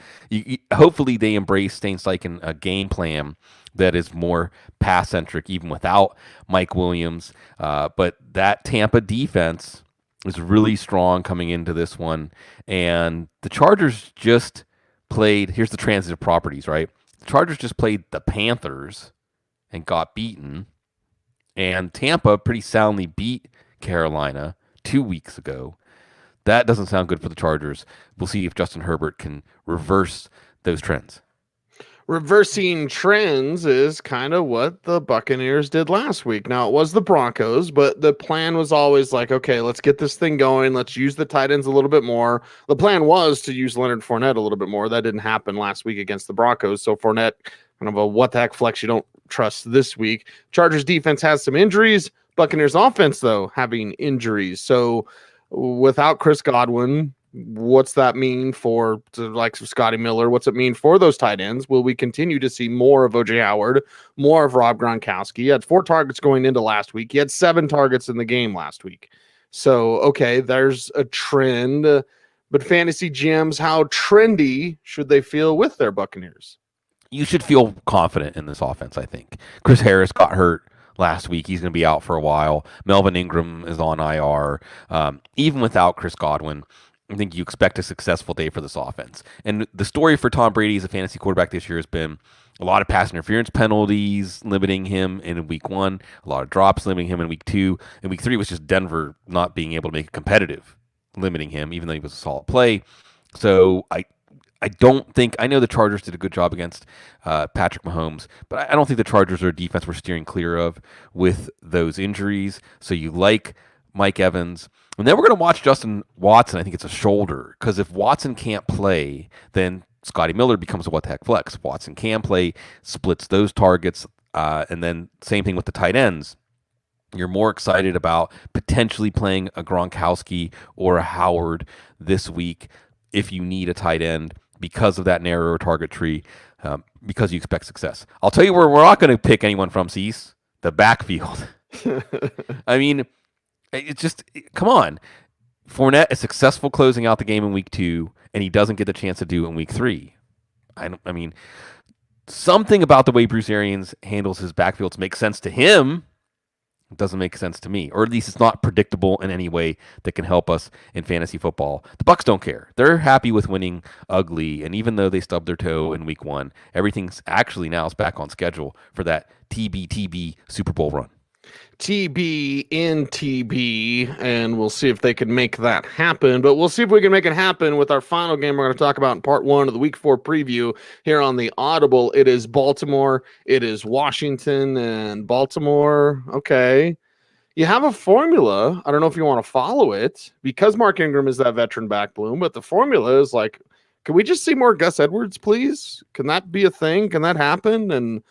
Hopefully they embrace things like a game plan that is more pass-centric, even without Mike Williams. But that Tampa defense is really strong coming into this one. And the Chargers just played, here's the transitive properties, right? The Chargers just played the Panthers and got beaten. And Tampa pretty soundly beat Carolina 2 weeks ago. That doesn't sound good for the Chargers. We'll see if Justin Herbert can reverse those trends. Reversing trends is kind of what the Buccaneers did last week. Now, it was the Broncos, but the plan was always like, okay, let's get this thing going. Let's use the tight ends a little bit more. The plan was to use Leonard Fournette a little bit more. That didn't happen last week against the Broncos. So Fournette, kind of a what the heck flex you don't trust this week. Chargers defense has some injuries. Buccaneers offense, though, having injuries. So without Chris Godwin, what's that mean for the likes of Scotty Miller? What's it mean for those tight ends? Will we continue to see more of O.J. Howard, more of Rob Gronkowski? He had 4 targets going into last week. He had 7 targets in the game last week. So, okay, there's a trend. But fantasy GMs, how trendy should they feel with their Buccaneers? You should feel confident in this offense, I think. Chris Harris got hurt last week. He's going to be out for a while. Melvin Ingram is on IR. Even without Chris Godwin, I think you expect a successful day for this offense. And the story for Tom Brady as a fantasy quarterback this year has been a lot of pass interference penalties limiting him in week 1, a lot of drops limiting him in week 2. And week 3 was just Denver not being able to make it competitive, limiting him, even though he was a solid play. So I don't think, I know the Chargers did a good job against Patrick Mahomes, but I don't think the Chargers are a defense we're steering clear of with those injuries. So you like Mike Evans. And then we're going to watch Justin Watson. I think it's a shoulder, because if Watson can't play, then Scotty Miller becomes a what the heck flex. If Watson can play, splits those targets, and then same thing with the tight ends. You're more excited about potentially playing a Gronkowski or a Howard this week if you need a tight end because of that narrower target tree, because you expect success. I'll tell you where we're not going to pick anyone from, Cease, the backfield. I mean, it's just, come on. Fournette is successful closing out the game in week 2, and he doesn't get the chance to do it in week 3. I mean, something about the way Bruce Arians handles his backfields makes sense to him. It doesn't make sense to me, or at least it's not predictable in any way that can help us in fantasy football. The Bucs don't care. They're happy with winning ugly, and even though they stubbed their toe in week 1, everything's actually now is back on schedule for that TB Super Bowl run. TB in TB, and we'll see if they can make that happen. But we'll see if we can make it happen with our final game we're going to talk about in part 1 of the Week 4 preview here on the Audible. It is Baltimore. It is Washington and Baltimore. Okay. You have a formula. I don't know if you want to follow it because Mark Ingram is that veteran back, Bloom, but the formula is like, can we just see more Gus Edwards, please? Can that be a thing? Can that happen? And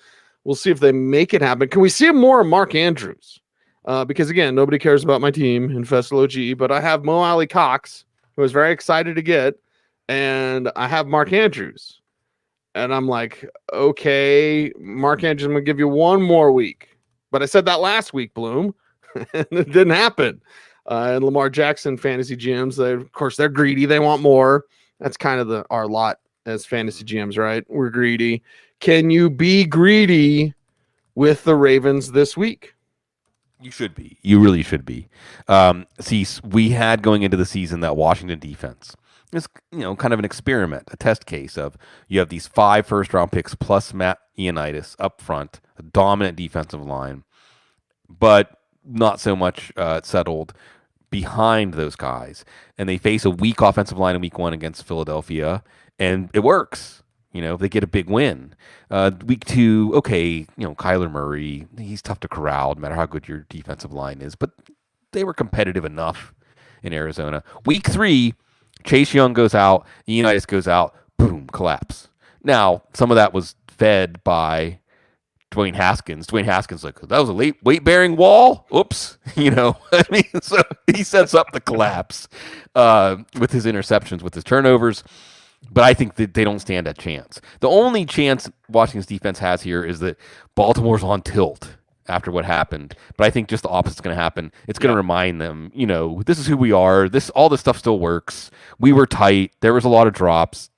we'll see if they make it happen. Can we see more of Mark Andrews? Because, again, nobody cares about my team in Festival OG, but I have Mo Alley Cox, who I was very excited to get, and I have Mark Andrews. And I'm like, okay, Mark Andrews, I'm going to give you 1 more week. But I said that last week, Bloom, and it didn't happen. And Lamar Jackson fantasy GMs, of course, they're greedy. They want more. That's kind of our lot as fantasy GMs, right? We're greedy. Can you be greedy with the Ravens this week. You should be. You really should be. See, we had going into the season that Washington defense. It's kind of an experiment, a test case of you have these 5 first-round picks plus Matt Ioannidis up front, a dominant defensive line, but not so much settled behind those guys. And they face a weak offensive line in week 1 against Philadelphia, and it works. They get a big win. Week 2, okay, Kyler Murray, he's tough to corral no matter how good your defensive line is, but they were competitive enough in Arizona. Week 3, Chase Young goes out, Ioannidis goes out, boom, collapse. Now, some of that was fed by Dwayne Haskins. Dwayne Haskins that was a weight-bearing wall. Oops. So he sets up the collapse with his interceptions, with his turnovers. But I think that they don't stand a chance. The only chance Washington's defense has here is that Baltimore's on tilt after what happened. But I think just the opposite is going to happen. It's going to remind them, this is who we are. All this stuff still works. We were tight. There was a lot of drops.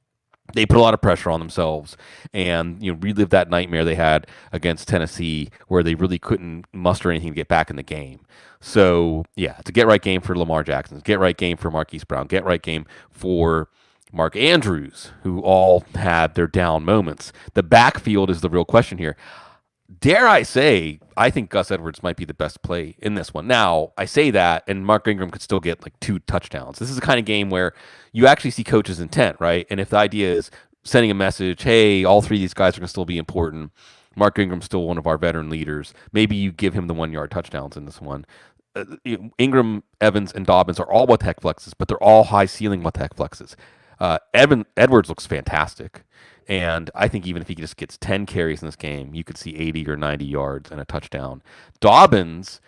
They put a lot of pressure on themselves and relived that nightmare they had against Tennessee where they really couldn't muster anything to get back in the game. So, yeah, it's a get-right game for Lamar Jackson. It's a get-right game for Marquise Brown. Get-right game for Mark Andrews, who all had their down moments. The backfield is the real question here. Dare I say, I think Gus Edwards might be the best play in this one. Now, I say that, and Mark Ingram could still get like 2 touchdowns. This is the kind of game where you actually see coaches' intent, right? And if the idea is sending a message, hey, all 3 of these guys are going to still be important. Mark Ingram's still one of our veteran leaders. Maybe you give him the 1-yard touchdowns in this one. Ingram, Evans, and Dobbins are all what-the-heck flexes, but they're all high-ceiling what-the-heck flexes. Edwards looks fantastic, and I think even if he just gets 10 carries in this game, you could see 80 or 90 yards and a touchdown. Dobbins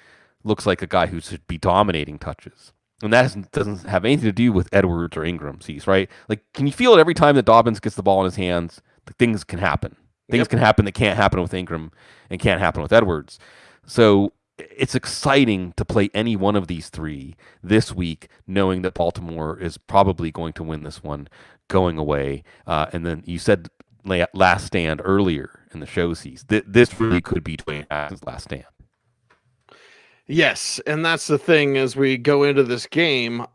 looks like a guy who should be dominating touches, and that doesn't have anything to do with Edwards or Ingram, right? Like, can you feel it every time that Dobbins gets the ball in his hands? Things can happen. Things can happen that can't happen with Ingram and can't happen with Edwards. So it's exciting to play any one of these 3 this week, knowing that Baltimore is probably going to win this one going away. And then you said last stand earlier in the show, Cease. This really could be Dwayne Haskins' last stand. Yes, and that's the thing as we go into this game.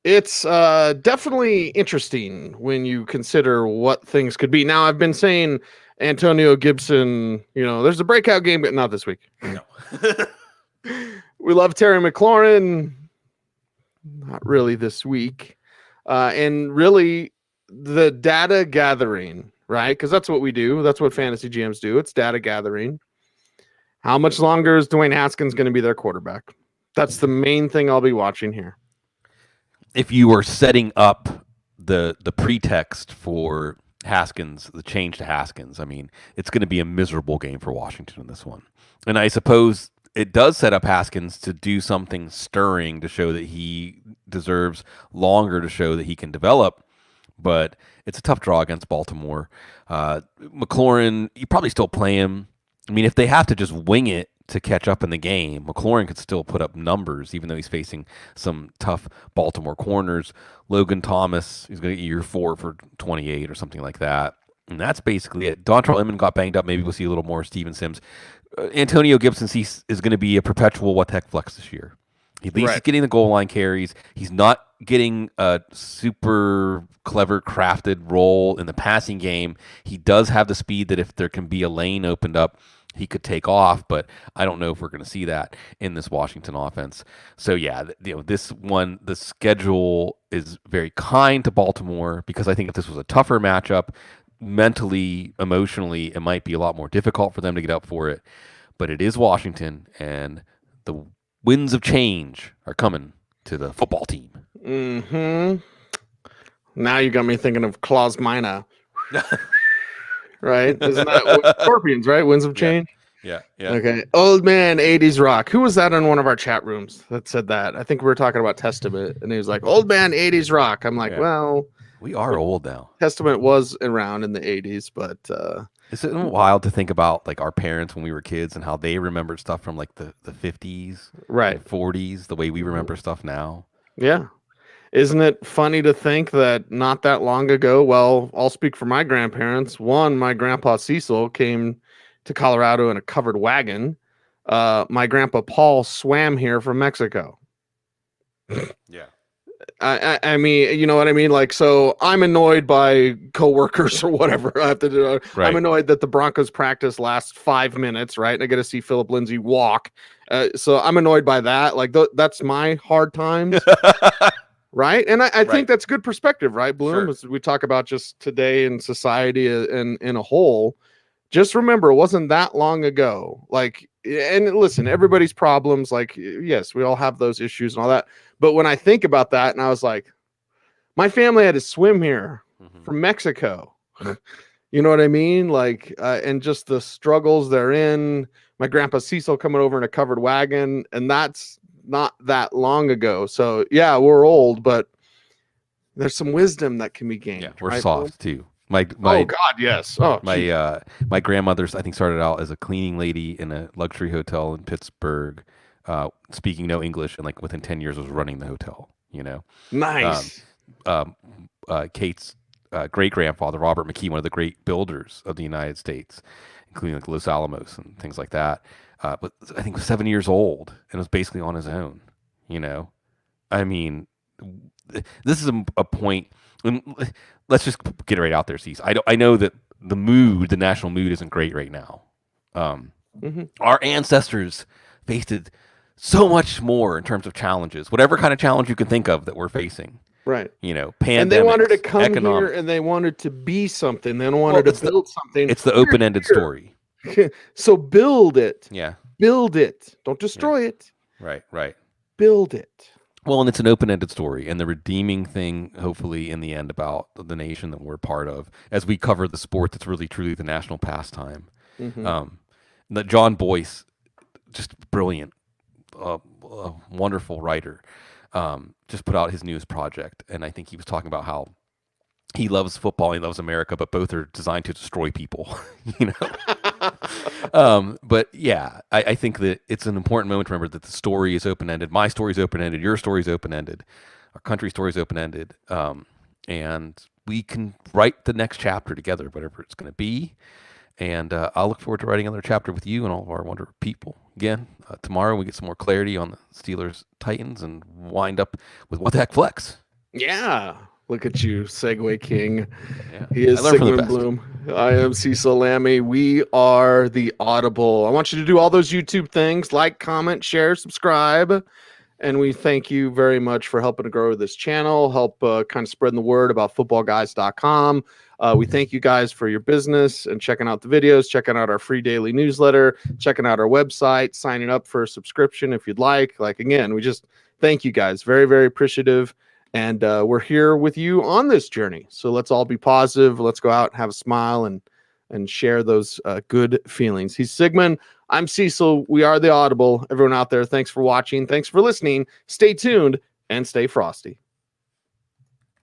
It's definitely interesting when you consider what things could be. Now, I've been saying Antonio Gibson, there's a breakout game, but not this week. No. We love Terry McLaurin. Not really this week. And really the data gathering, right? Because that's what we do. That's what fantasy GMs do. It's data gathering. How much longer is Dwayne Haskins going to be their quarterback? That's the main thing I'll be watching here. If you were setting up the pretext for Haskins, the change to Haskins, I mean, it's going to be a miserable game for Washington in this one. And I suppose it does set up Haskins to do something stirring to show that he deserves longer to show that he can develop. But it's a tough draw against Baltimore. McLaurin, you probably still play him. I mean, if they have to just wing it to catch up in the game, McLaurin could still put up numbers, even though he's facing some tough Baltimore corners. Logan Thomas, he's going to get year 4 for 28 or something like that. And that's basically it. Dontrell Inman got banged up. Maybe we'll see a little more Steven Sims. Antonio Gibson is going to be a perpetual what-the-heck flex this year. At least he's getting the goal line carries. He's not getting a super clever crafted role in the passing game. He does have the speed that if there can be a lane opened up, he could take off, but I don't know if we're going to see that in this Washington offense. So yeah, this one, the schedule is very kind to Baltimore because I think if this was a tougher matchup, mentally, emotionally, it might be a lot more difficult for them to get up for it. But it is Washington, and the winds of change are coming to the football team. Mm-hmm. Now you got me thinking of Klaus Mina. Right? Isn't that Scorpions, right? Winds of Change? Yeah. Okay. Old man 80s rock. Who was that in one of our chat rooms that said that? I think we were talking about Testament, and he was like, old man 80s rock. I'm like, well, we are old now. Testament was around in the 80s, but isn't it wild to think about like our parents when we were kids and how they remembered stuff from like the 50s, right, 40s, the way we remember stuff now? Yeah. Isn't it funny to think that not that long ago, well, I'll speak for my grandparents. One, my grandpa Cecil came to Colorado in a covered wagon. My grandpa Paul swam here from Mexico. Yeah. I mean, you know what I mean? Like, so I'm annoyed by coworkers or whatever I have to do. Right. I'm annoyed that the Broncos practice lasts 5 minutes, right? And I get to see Philip Lindsay walk. So I'm annoyed by that. Like, that's my hard times. Right. And I think that's good perspective, right, Bloom? Sure. As we talk about just today in society and in a whole. Just remember, it wasn't that long ago. Like, and listen, everybody's problems, like, yes, we all have those issues and all that. But when I think about that, and I was like, my family had to swim here from Mexico. You know what I mean? Like, and just the struggles they're in. My grandpa Cecil coming over in a covered wagon, and that's not that long ago. So yeah, we're old, but there's some wisdom that can be gained. Yeah, we're right, soft too. My oh God, yes. Oh, my grandmother's, I think, started out as a cleaning lady in a luxury hotel in Pittsburgh, speaking no English, and like within 10 years was running the hotel. You know, nice. Kate's great grandfather Robert McKee, one of the great builders of the United States, including like Los Alamos and things like that. But I think was 7 years old and was basically on his own. You know, I mean, this is a point. Let's just get it right out there, Cecil. I know that the national mood isn't great right now. Our ancestors faced it so much more in terms of challenges, whatever kind of challenge you can think of that we're facing. Right. You know, pandemics, and they wanted to come economic. here and they wanted to be something. They wanted to build something. It's the open-ended story. So build it. Yeah. Build it. Don't destroy it. Right. Build it. Well, and it's an open-ended story, and the redeeming thing, hopefully, in the end, about the nation that we're part of, as we cover the sport that's really, truly the national pastime. That John Boyce, just brilliant, wonderful writer, just put out his newest project, and I think he was talking about how he loves football, he loves America, but both are designed to destroy people, you know. But yeah, I think that it's an important moment to remember that the story is open-ended. My story is open-ended. Your story is open-ended. Our country's story is open-ended. And we can write the next chapter together, whatever it's going to be. And I'll look forward to writing another chapter with you and all of our wonderful people. Again, tomorrow we get some more clarity on the Steelers Titans and wind up with What the Heck Flex. Yeah. Look at you, Segway King. Yeah. He is Sigmund Bloom. I am Cecil Lammey. We are the Audible. I want you to do all those YouTube things, like, comment, share, subscribe. And we thank you very much for helping to grow this channel, help kind of spreading the word about footballguys.com. We thank you guys for your business and checking out the videos, checking out our free daily newsletter, checking out our website, signing up for a subscription if you'd like. Like, again, we just thank you guys. Very, very appreciative. And we're here with you on this journey. So let's all be positive. Let's go out and have a smile and share those good feelings. He's Sigmund. I'm Cecil. We are the Audible. Everyone out there, thanks for watching. Thanks for listening. Stay tuned and stay frosty.